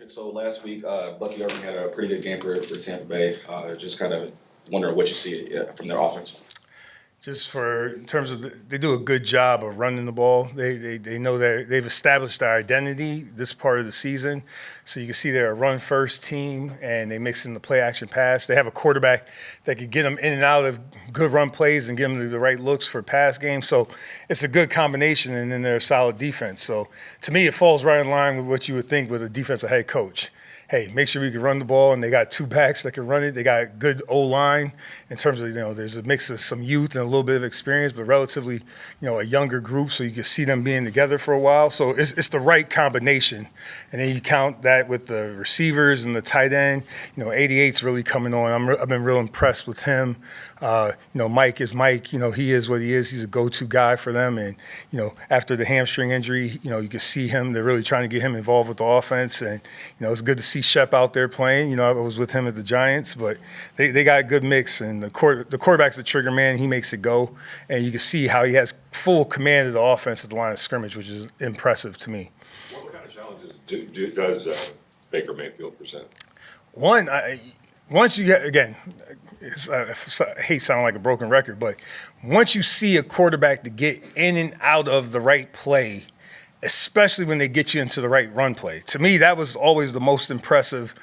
Patrick, so last week, Bucky Irving had a pretty good game for Tampa Bay. Just kind of wondering what you see from their offense. Just for in terms of they do a good job of running the ball. They know that they've established their identity this part of the season. So you can see they're a run first team and they mix in the play action pass. They have a quarterback that can get them in and out of good run plays and give them the right looks for pass game. So it's a good combination, and then they're a solid defense. So to me, it falls right in line with what you would think with a defensive head coach. Hey, make sure we can run the ball, and they got two backs that can run it. They got good O-line in terms of, there's a mix of some youth and a little bit of experience, but relatively, a younger group, so you can see them being together for a while. So it's the right combination. And then you count that with the receivers and the tight end. 88's really coming on. I've been real impressed with him. Mike is Mike. He is what he is. He's a go-to guy for them. And, after the hamstring injury, you can see him. They're really trying to get him involved with the offense. And, it's good to see Shep out there playing. I was with him at the Giants, but they got a good mix. And the quarterback's the trigger man. He makes it go. And you can see how he has full command of the offense at the line of scrimmage, which is impressive to me. What kind of challenges does Baker Mayfield present? Once you get, again, I hate sounding like a broken record, but once you see a quarterback to get in and out of the right play, especially when they get you into the right run play, to me, that was always the most impressive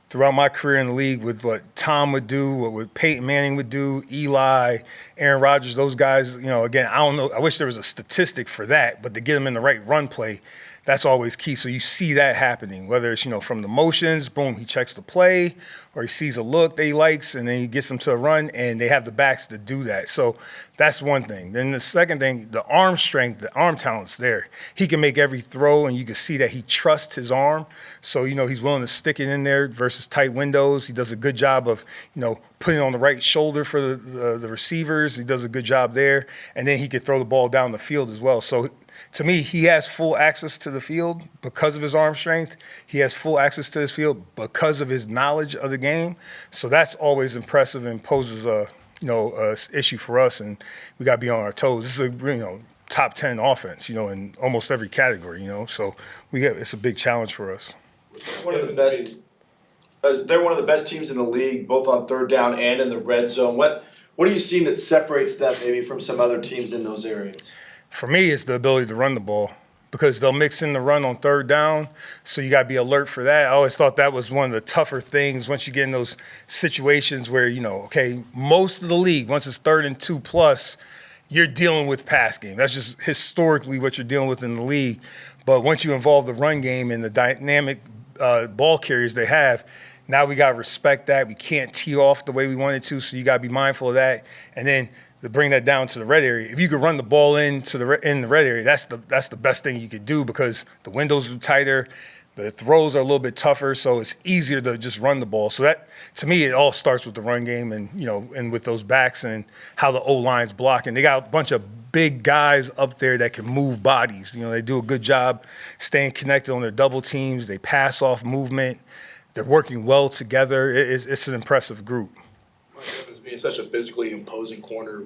throughout my career in the league with what Tom would do, what Peyton Manning would do, Eli, Aaron Rodgers, those guys, again, I don't know. I wish there was a statistic for that, but to get them in the right run play, that's always key. So you see that happening, whether it's, from the motions, boom, he checks the play, or he sees a look that he likes, and then he gets them to a run, and they have the backs to do that. So that's one thing. Then the second thing, the arm strength, the arm talent's there. He can make every throw, and you can see that he trusts his arm. So, he's willing to stick it in there versus tight windows. He does a good job of, putting on the right shoulder for the receivers. He does a good job there. And then he can throw the ball down the field as well. So to me, he has full access to the field because of his arm strength. He has full access to his field because of his knowledge of the game. So that's always impressive and poses a issue for us, and we got to be on our toes. This is a top 10 offense, in almost every category, so it's a big challenge for us. One of the best. They're one of the best teams in the league, both on third down and in the red zone. What are you seeing that separates them maybe from some other teams in those areas? For me, it's the ability to run the ball, because they'll mix in the run on third down, so you got to be alert for that. I always thought that was one of the tougher things once you get in those situations where, most of the league, once it's 3rd and 2+, you're dealing with pass game. That's just historically what you're dealing with in the league. But once you involve the run game and the dynamic ball carriers they have, now we got to respect that. We can't tee off the way we wanted to, so you got to be mindful of that. And then to bring that down to the red area, if you could run the ball in the red area, that's the best thing you could do, because the windows are tighter, the throws are a little bit tougher, so it's easier to just run the ball. So that, to me, it all starts with the run game and and with those backs and how the O-line's blocking. They got a bunch of big guys up there that can move bodies. They do a good job staying connected on their double teams. They pass off movement. They're working well together. It's an impressive group. As being such a physically imposing corner,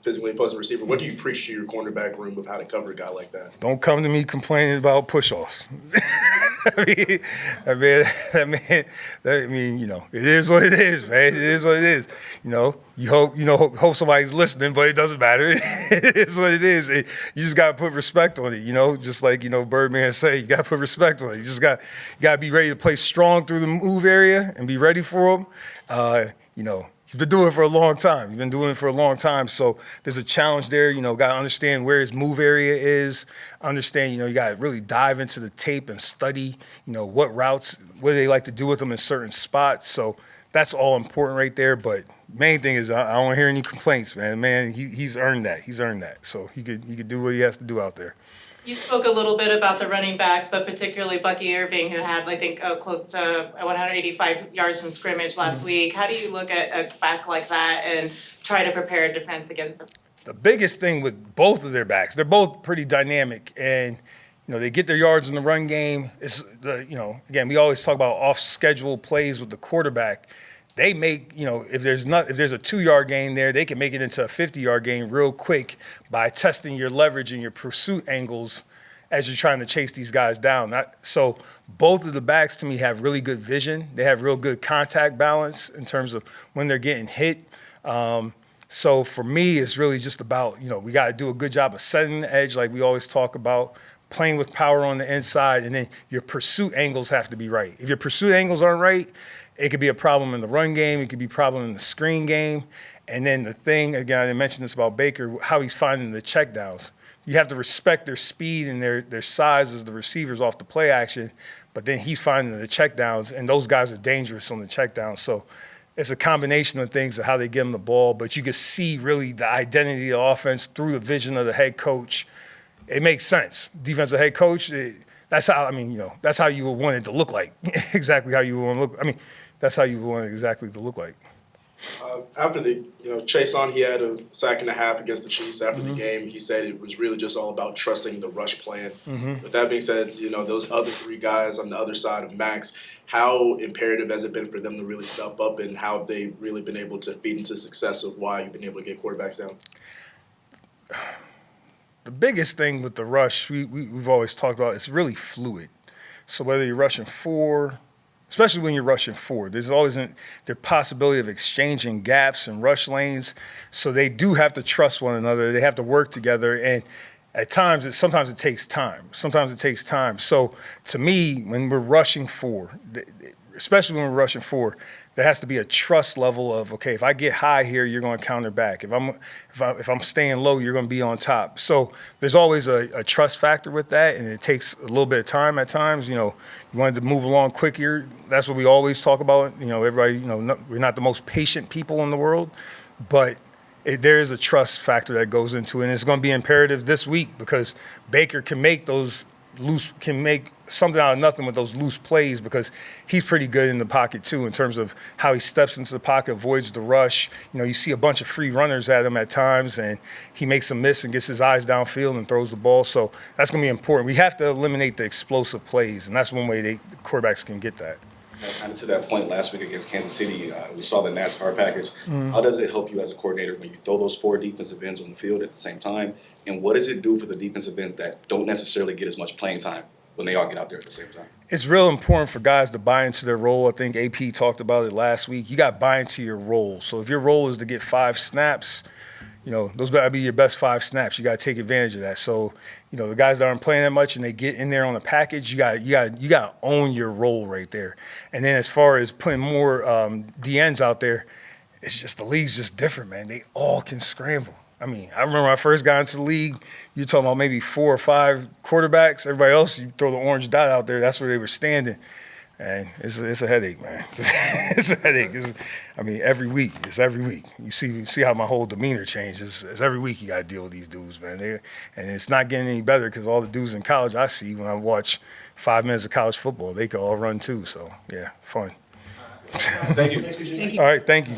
physically imposing receiver, what do you preach to your cornerback room of how to cover a guy like that? Don't come to me complaining about push-offs. I mean, it is what it is, man. It is what it is. You hope somebody's listening, but it doesn't matter. It is what it is. You just got to put respect on it, just like, Birdman say, you got to put respect on it. You got to be ready to play strong through the move area and be ready for them. He's been doing it for a long time. So there's a challenge there. Got to understand where his move area is. Understand, you got to really dive into the tape and study, what routes, what they like to do with them in certain spots. So that's all important right there. But main thing is I don't hear any complaints, man. Man, he's earned that. So he could do what he has to do out there. You spoke a little bit about the running backs, but particularly Bucky Irving, who had, I think, close to 185 yards from scrimmage last week. How do you look at a back like that and try to prepare a defense against him? The biggest thing with both of their backs, they're both pretty dynamic, and they get their yards in the run game. It's again, we always talk about off-schedule plays with the quarterback. They make, if there's a 2-yard gain there, they can make it into a 50-yard gain real quick by testing your leverage and your pursuit angles as you're trying to chase these guys down. So both of the backs to me have really good vision. They have real good contact balance in terms of when they're getting hit. So for me, it's really just about, we got to do a good job of setting the edge like we always talk about, playing with power on the inside, and then your pursuit angles have to be right. If your pursuit angles aren't right, it could be a problem in the run game. It could be a problem in the screen game. And then the thing, again, I didn't mention this about Baker, how he's finding the checkdowns. You have to respect their speed and their size as the receivers off the play action, but then he's finding the checkdowns, and those guys are dangerous on the checkdowns. So it's a combination of things of how they get him the ball, but you can see really the identity of the offense through the vision of the head coach. It makes sense. Defensive head coach, that's how, that's how you would want it to look like. Exactly how you would want to look. That's how you would want it exactly to look like. After the, Chase on, he had a sack and a half against the Chiefs after the game. He said it was really just all about trusting the rush plan. With that being said, those other three guys on the other side of Max, how imperative has it been for them to really step up, and how have they really been able to feed into success of why you've been able to get quarterbacks down? The biggest thing with the rush, we've always talked about, it's really fluid. So whether you're rushing 4, especially when you're rushing 4, there's always the possibility of exchanging gaps and rush lanes. So they do have to trust one another. They have to work together. And at times, sometimes it takes time. So to me, when we're rushing 4, especially when we're rushing 4, there has to be a trust level of, okay, if I get high here, you're going to counter back. If I'm staying low, you're going to be on top. So there's always a trust factor with that, and it takes a little bit of time at times. You wanted to move along quicker. That's what we always talk about. Everybody, we're not the most patient people in the world, but there is a trust factor that goes into it, and it's going to be imperative this week because Baker can make something out of nothing with those loose plays because he's pretty good in the pocket too in terms of how he steps into the pocket, avoids the rush. You see a bunch of free runners at him at times, and he makes a miss and gets his eyes downfield and throws the ball. So that's going to be important. We have to eliminate the explosive plays, and that's one way the quarterbacks can get that. Kind of to that point, last week against Kansas City, we saw the NASCAR package. How does it help you as a coordinator when you throw those 4 defensive ends on the field at the same time? And what does it do for the defensive ends that don't necessarily get as much playing time when they all get out there at the same time? It's real important for guys to buy into their role. I think AP talked about it last week. You got to buy into your role. So if your role is to get 5 snaps, those better be your best 5 snaps. You got to take advantage of that. So, the guys that aren't playing that much and they get in there on the package, you got to own your role right there. And then as far as putting more DNs out there, it's just the league's just different, man. They all can scramble. I remember when I first got into the league, you're talking about maybe 4 or 5 quarterbacks. Everybody else, you throw the orange dot out there, that's where they were standing. And it's a headache, man. It's a headache. Every week. It's every week. You see how my whole demeanor changes. It's every week you got to deal with these dudes, man. And it's not getting any better because all the dudes in college I see when I watch 5 minutes of college football, they can all run too. So, yeah, fun. Thank you. All right, thank you.